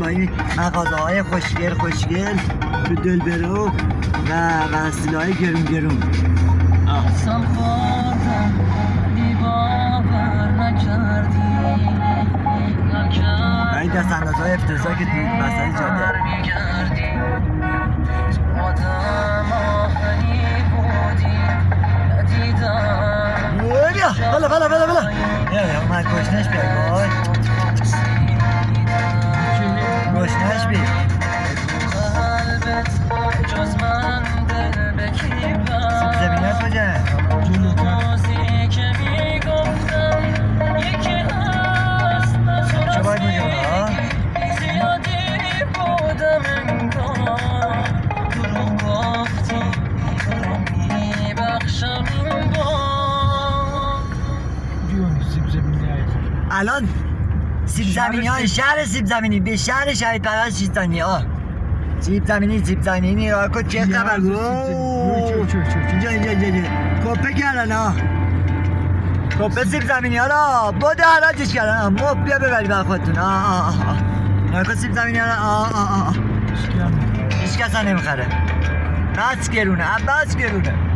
با این مغازه‌های خوشگل تو دلبرو و وسیله‌های گرون احسان خوردم ولی باور نکردی این دست اندازهای افتضاحی که توی وسط جاده آدم آهنی بودی ندیدم بلا یا من گشنش بیای بای گشنش بی قلبت جز من دل بکیبم زمینیت بجه روزی که میگفتم یکی هست چه باید بجه ها؟ زیادی بودم انگار دروغ گفتی رو میبخشم این بار الان سیب زمینی های شهر سیب زمینی به شهر شهید پرست شیستانی ها سیب زمینی نگاه کن چه خبر اینجا کپه کردن ها کپه سیب زمینی ها را بوده حراجش کردن مب بیا ببری بر خودتون نگاه کن سیب زمینی ها را هیچ کس ها نمیخره بس گرونه